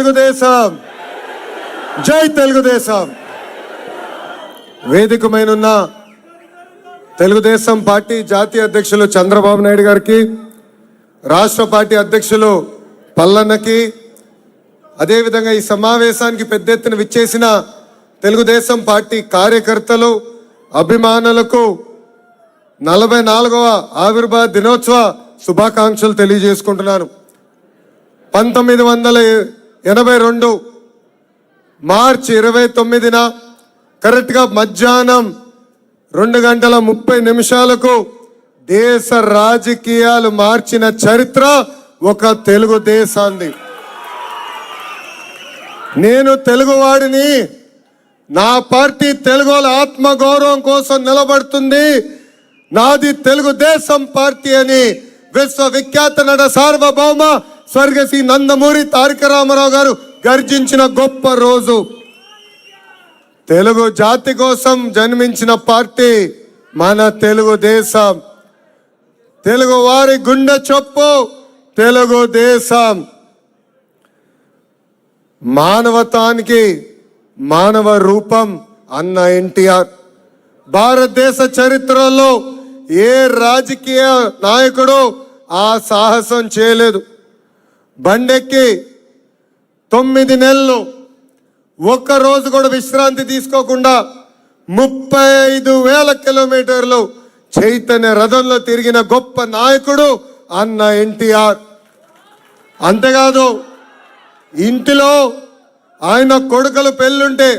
తెలుగుదేశం, జై తెలుగుదేశం. వేదికమైనున్న తెలుగుదేశం పార్టీ జాతీయ అధ్యక్షులు చంద్రబాబు నాయుడు గారికి, రాష్ట్ర పార్టీ అధ్యక్షులు పల్లన్నకి, అదేవిధంగా ఈ సమావేశానికి పెద్ద ఎత్తున విచ్చేసిన తెలుగుదేశం పార్టీ కార్యకర్తలు, అభిమానులకు 44వ ఆవిర్భావ దినోత్సవ శుభాకాంక్షలు తెలియజేసుకుంటున్నాను. 1982 మార్చి 29న కరెక్ట్గా మధ్యాహ్నం 2:30 దేశ రాజకీయాలు మార్చిన చరిత్ర ఒక తెలుగుదేశాన్ని. నేను తెలుగువాడిని, నా పార్టీ తెలుగుల ఆత్మగౌరవం కోసం నిలబడుతుంది, నాది తెలుగుదేశం పార్టీ అని విశ్వవిఖ్యాత నట సార్వభౌమ స్వర్గశ్రీ నందమూరి తారక రామారావు గారు గర్జించిన గొప్ప రోజు. తెలుగు జాతి కోసం జన్మించిన పార్టీ మన తెలుగుదేశం. తెలుగు వారి గుండె చొప్పు తెలుగుదేశం. మానవతానికి మానవ రూపం అన్న ఎన్టీఆర్. భారతదేశ చరిత్రలో ఏ రాజకీయ నాయకుడు ఆ సాహసం చేయలేదు. బండెక్కి 9 నెలలు ఒక్కరోజు కూడా విశ్రాంతి తీసుకోకుండా 35,000 కిలోమీటర్లు చైతన్య రథంలో తిరిగిన గొప్ప నాయకుడు అన్న ఎన్టీఆర్. అంతేకాదు, ఇంటిలో ఆయన కొడుకులు పెళ్ళుంటే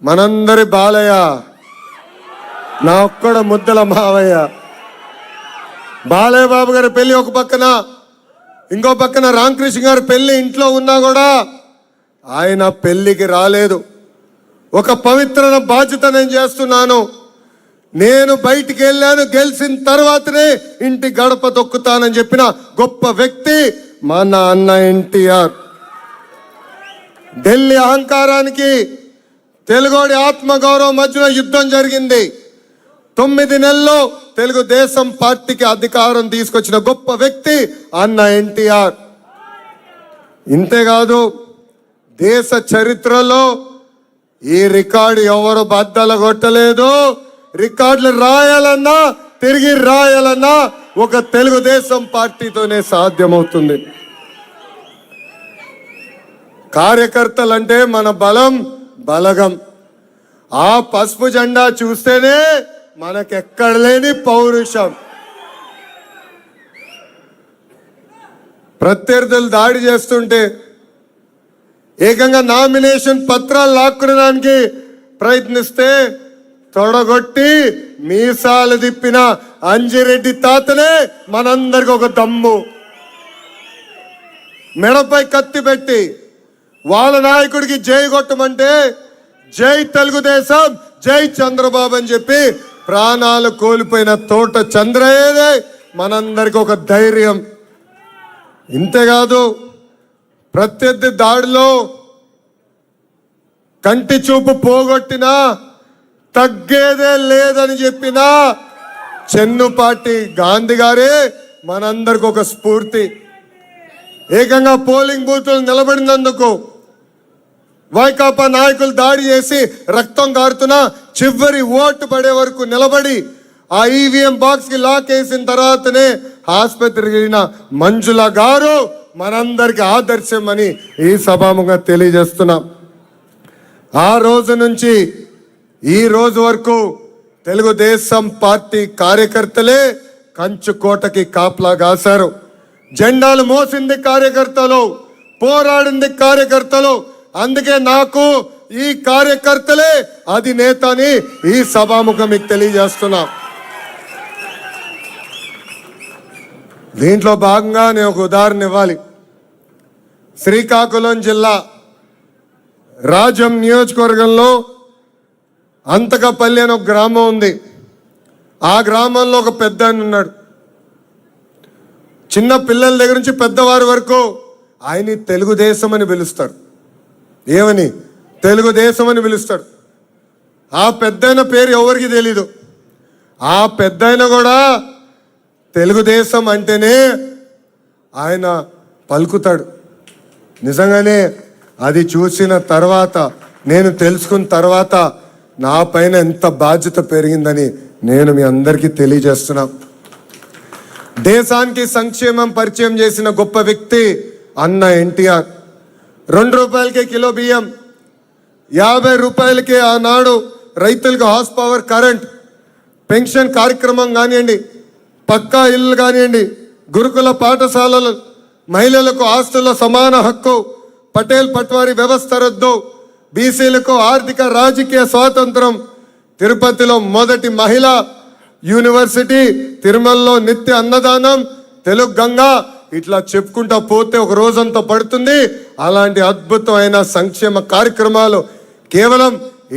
మనందరి బాలయ్య, నా ఒక్కడ ముద్దల మావయ్య, బాలయ్య బాబు గారి పెళ్లి ఒక పక్కన, ఇంకో పక్కన రామకృష్ణ గారి పెళ్లి ఇంట్లో ఉన్నా కూడా ఆయన పెళ్లికి రాలేదు. ఒక పవిత్ర బాధ్యత నేను చేస్తున్నాను, నేను బయటికి వెళ్ళాను, గెలిచిన తర్వాతనే ఇంటి గడప తొక్కుతానని చెప్పిన గొప్ప వ్యక్తి మన అన్న ఎన్టీఆర్. ఢిల్లీ అహంకారానికి తెలుగోడి ఆత్మగౌరవం మధ్యన యుద్ధం జరిగింది. 9 నెలల్లో తెలుగుదేశం పార్టీకి అధికారం తీసుకొచ్చిన గొప్ప వ్యక్తి అన్న ఎన్టీఆర్. ఇంతేకాదు, దేశ చరిత్రలో ఈ రికార్డు ఎవరు బద్దలు కొట్టలేదు. రికార్డులు రాయాలన్నా, తిరిగి రాయాలన్నా ఒక తెలుగుదేశం పార్టీతోనే సాధ్యమవుతుంది. కార్యకర్తలంటే మన బలగం. ఆ పసుపు జెండా చూస్తేనే మనకెక్కడ లేని పౌరుషం. ప్రత్యర్థులు దాడి చేస్తుంటే ఏకంగా నామినేషన్ పత్రాలు లాక్కునడానికి ప్రయత్నిస్తే తొడగొట్టి మీసాలు తిప్పిన అంజిరెడ్డి తాతనే మనందరికి ఒక దమ్ము. మెడపై కత్తి పెట్టి వాళ్ళ నాయకుడికి జై కొట్టమంటే జై తెలుగుదేశం, జై చంద్రబాబు అని చెప్పి ప్రాణాలు కోల్పోయిన తోట చంద్రయ్యదే మనందరికి ఒక ధైర్యం. ఇంతేకాదు, ప్రత్యర్థి దాడిలో కంటి చూపు పోగొట్టినా తగ్గేదే లేదని చెప్పిన చెన్నుపాటి గాంధీ గారే మనందరికి ఒక స్ఫూర్తి. ఏకంగా పోలింగ్ బూత్లు నిలబడినందుకు వైకాపా నాయకులు దాడి చేసి రక్తం కారుతున్నా చివరి ఓటు పడే వరకు నిలబడి ఆ ఈవీఎం బాక్స్ కి లాక్ వేసిన తర్వాతనే ఆసుపత్రికి వెళ్ళిన మంజుల గారు మనందరికి ఆదర్శం అని ఈ సభాముఖంగా తెలియజేస్తున్నాం. ఆ రోజు నుంచి ఈ రోజు వరకు తెలుగుదేశం పార్టీ కార్యకర్తలే కంచుకోటకి కాపలా కాశారు. జెండాలు మోసింది కార్యకర్తలు, పోరాడింది కార్యకర్తలు. అందుకే నాకు ఈ కార్యకర్తలే అధినేత అని ఈ సభాముఖం మీకు తెలియజేస్తున్నా. దీంట్లో భాగంగా నేను ఒక ఉదాహరణ ఇవ్వాలి. శ్రీకాకుళం జిల్లా రాజం నియోజకవర్గంలో అంతకపల్లి అని ఒక గ్రామం ఉంది. ఆ గ్రామంలో ఒక పెద్ద ఆయన ఉన్నాడు. చిన్న పిల్లల దగ్గర నుంచి పెద్దవారి వరకు ఆయన్ని తెలుగుదేశం అని పిలుస్తారు. ఏమని? తెలుగుదేశం అని పిలుస్తాడు. ఆ పెద్దయిన పేరు ఎవరికి తెలీదు. ఆ పెద్దయిన కూడా తెలుగుదేశం అంటేనే ఆయన పలుకుతాడు. నిజంగానే అది చూసిన తర్వాత, నేను తెలుసుకున్న తర్వాత నా పైన ఎంత బాధ్యత పెరిగిందని నేను మీ అందరికీ తెలియజేస్తున్నా. దేశానికి సంక్షేమం పరిచయం చేసిన గొప్ప వ్యక్తి అన్న ఎన్టీఆర్. 2 రూపాయలకే కిలో బియ్యం, 50 రూపాయలకే ఆనాడు రైతులకు హార్స్ పవర్ కరెంట్, పెన్షన్ కార్యక్రమం కానివ్వండి, పక్కా ఇల్లు కానివ్వండి, గురుకుల పాఠశాలలు, మహిళలకు ఆస్తుల సమాన హక్కు, పటేల్ పట్వారీ వ్యవస్థ రద్దు, బీసీలకు ఆర్థిక రాజకీయ స్వాతంత్రం, తిరుపతిలో మొదటి మహిళా యూనివర్సిటీ, తిరుమలలో నిత్య అన్నదానం, తెలుగు గంగా, ఇట్లా చెప్పుకుంటా పోతే ఒక రోజంతా పడుతుంది. అలాంటి అద్భుతమైన సంక్షేమ కార్యక్రమాలు కేవలం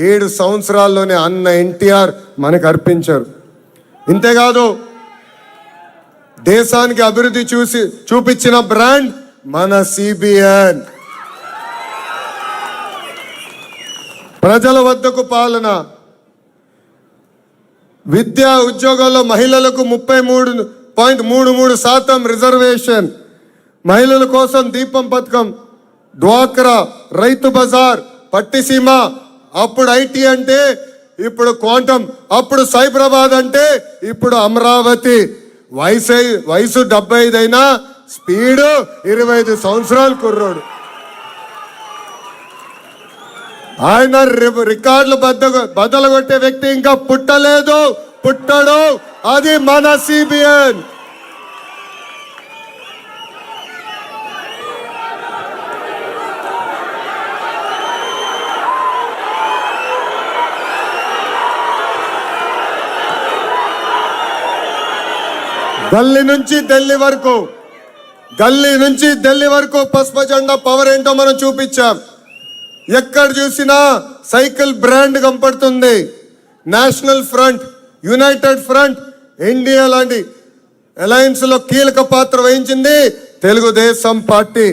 7 సంవత్సరాల్లోనే అన్న ఎన్టీఆర్ మనకు అర్పించారు. ఇంతేకాదు, దేశానికి అభివృద్ధి చూపించిన బ్రాండ్ మన సిబిఎన్. ప్రజల వద్దకు పాలన, విద్యా ఉద్యోగాల్లో మహిళలకు 33.33% రిజర్వేషన్, మహిళల కోసం దీపం పథకం, డ్వాక్రా, రైతు బజార్, పట్టిసీమ, అప్పుడు ఐటీ అంటే ఇప్పుడు క్వాంటమ్, అప్పుడు సైబరాబాద్ అంటే ఇప్పుడు అమరావతి. వయసు 75 అయినా స్పీడు 25 సంవత్సరాలు కుర్రోడు. ఆయన రికార్డులు బద్దలు కొట్టే వ్యక్తి ఇంకా పుట్టలేదు, పుట్టడు. అది మన సిబిఎన్. గల్లీ నుంచి ఢిల్లీ వరకు పసుపు జెండా పవర్ ఏంటో మనం చూపించాం. ఎక్కడ చూసినా సైకిల్ బ్రాండ్ కనపడుతుంది. National front, United front, India లాంటి అలయన్స్ లో కీలక పాత్ర వహించింది తెలుగుదేశం పార్టీ.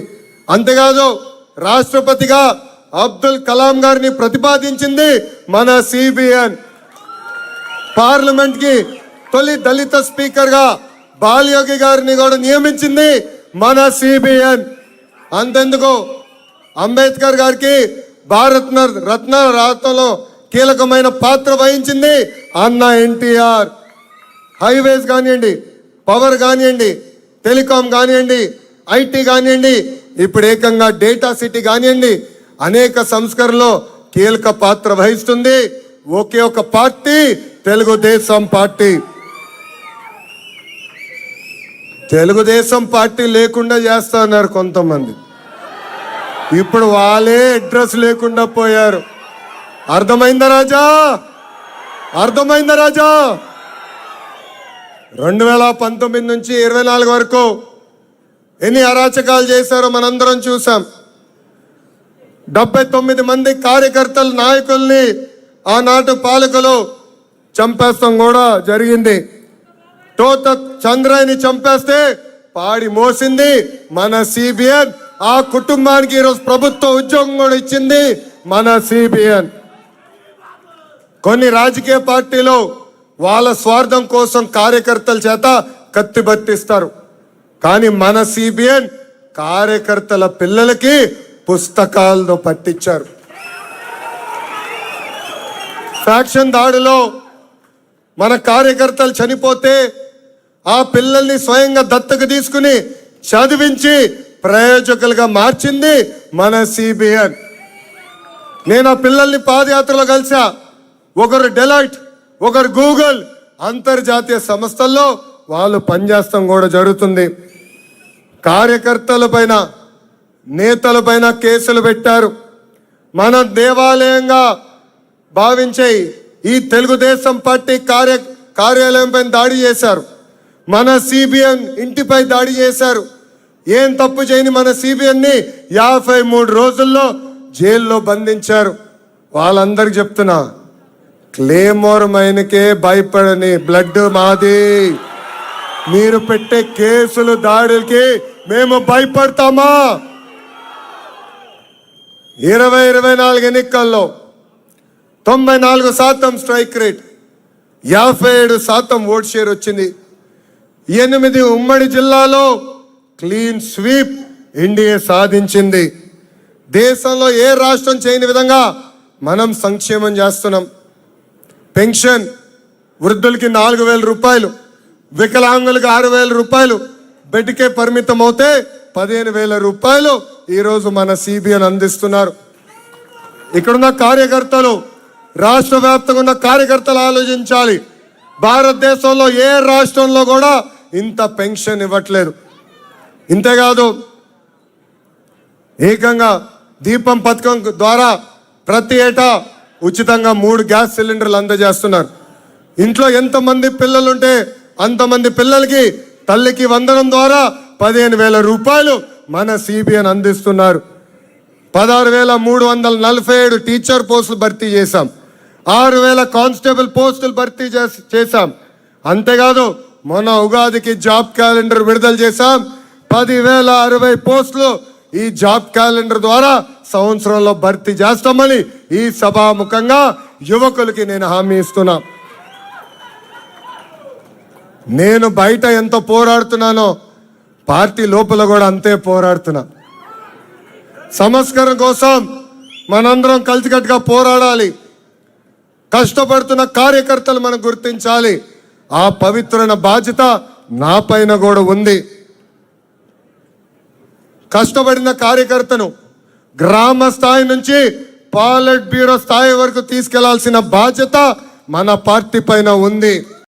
అంతేకాదు, రాష్ట్రపతిగా అబ్దుల్ కలాం గారిని ప్రతిపాదించింది మన సిబిఎన్. పార్లమెంట్ కి తొలి దళిత స్పీకర్ గా బాలయోగి గారిని కూడా నియమించింది మన సిబిఎన్. అంతెందుకు, అంబేద్కర్ గారికి భారత రత్న రాతలో కీలకమైన పాత్ర వహించింది అన్న ఎన్టీఆర్. హైవేస్ కానివ్వండి, పవర్ కానివ్వండి, టెలికాం కానివ్వండి, ఐటీ కానివ్వండి, ఇప్పుడు ఏకంగా డేటా సిటీ కానివ్వండి, అనేక సంస్కరణలో కీలక పాత్ర వహిస్తుంది ఒకే ఒక party, Telugu Desam party. Telugu Desam party లేకుండా చేస్తా అన్నారు కొంతమంది, ఇప్పుడు వాళ్ళే అడ్రస్ లేకుండా పోయారు. అర్థమైందా రాజా? 2019 నుంచి 24 వరకు ఎన్ని అరాచకాలు చేశారో మనందరం చూసాం. 79 మంది కార్యకర్తలు, నాయకుల్ని ఆనాటి పాలకులు చంపేస్తాం కూడా జరిగింది. తోత చంద్రాయిని చంపేస్తే పాడి మోసింది మన సిబిఎన్. ఆ కుటుంబానికి ఈరోజు ప్రభుత్వ ఉద్యోగం కూడా ఇచ్చింది మన సిబిఎన్. కొన్ని రాజకీయ పార్టీలు వాళ్ళ స్వార్థం కోసం కార్యకర్తల చేత కత్తి బట్టిస్తారు. కానీ మన సిబిఎన్ కార్యకర్తల పిల్లలకి పుస్తకాలతో పట్టించారు. ఫ్యాక్షన్ దాడిలో మన కార్యకర్తలు చనిపోతే ఆ పిల్లల్ని స్వయంగా దత్తకు తీసుకుని చదివించి ప్రయోజకులుగా మార్చింది మన సిబిఎన్. నేను ఆ పిల్లల్ని పాదయాత్రలో కలిసా. ఒకరు డెలాయిట్, ఒకరు గూగుల్, అంతర్జాతీయ సంస్థల్లో వాళ్ళు పనిచేస్తాం కూడా జరుగుతుంది. కార్యకర్తలపైన, నేతలపైన కేసులు పెట్టారు. మన దేవాలయంగా భావించే ఈ తెలుగుదేశం పార్టీ కార్యాలయం పైన దాడి చేశారు. మన సిబిఎన్ ఇంటిపై దాడి చేశారు. ఏం తప్పు చేయని మన సిబిఎన్ని 53 రోజుల్లో జైల్లో బంధించారు. వాళ్ళందరికి చెప్తున్నా, క్లేమోర్ మైన్కే భయపడని బ్లడ్ మాది. మీరు పెట్టే కేసులు, దాడులకి మేము భయపడతామా? 2024 ఎన్నికల్లో 94% స్ట్రైక్ రేట్, 57% ఓట్ షేర్ వచ్చింది. 8 ఉమ్మడి జిల్లాలో క్లీన్ స్వీప్, ఎన్డీఏ సాధించింది. దేశంలో ఏ రాష్ట్రం చేయని విధంగా మనం సంక్షేమం చేస్తున్నాం. పెన్షన్ వృద్ధులకి 4,000 రూపాయలు, వికలాంగులకి 6,000 రూపాయలు, బెడ్కే పరిమితం అవుతే 15,000 రూపాయలు ఈరోజు మన సిబిఎన్ అందిస్తున్నారు. ఇక్కడున్న కార్యకర్తలు, రాష్ట్ర వ్యాప్తంగా ఉన్న కార్యకర్తలు ఆలోచించాలి. భారతదేశంలో ఏ రాష్ట్రంలో కూడా ఇంత పెన్షన్ ఇవ్వట్లేదు. ఇంతేకాదు, ఏకంగా దీపం పథకం ద్వారా ప్రతి ఏటా ఉచితంగా 3 గ్యాస్ సిలిండర్లు అందజేస్తున్నారు. ఇంట్లో ఎంతమంది పిల్లలుంటే అంతమంది పిల్లలకి తల్లికి వందనం ద్వారా 15,000 రూపాయలు మన సిబిఎన్ అందిస్తున్నారు. 16,347 టీచర్ పోస్టులు భర్తీ చేశాం. 6,000 కానిస్టేబుల్ పోస్టులు భర్తీ చేశాం. అంతేకాదు, మొన్న ఉగాదికి జాబ్ క్యాలెండర్ విడుదల చేశాం. 10,060 పోస్టులు ఈ జాబ్ క్యాలెండర్ ద్వారా సంవత్సరంలో భర్తీ చేస్తామని ఈ సభాముఖంగా యువకులకి నేను హామీ ఇస్తున్నా. నేను బయట ఎంత పోరాడుతున్నానో పార్టీ లోపల కూడా అంతే పోరాడుతున్నా. సంస్కరణ కోసం మనందరం కలిసికట్టుగా పోరాడాలి. కష్టపడుతున్న కార్యకర్తలు మనం గుర్తించాలి. ఆ పవిత్రమైన బాధ్యత నా పైన కూడా ఉంది. కష్టపడిన కార్యకర్తను గ్రామ స్థాయి నుంచి పాలిట్ బ్యూరో స్థాయి వరకు తీసుకెళ్లాల్సిన బాధ్యత మన పార్టీ పైన ఉంది.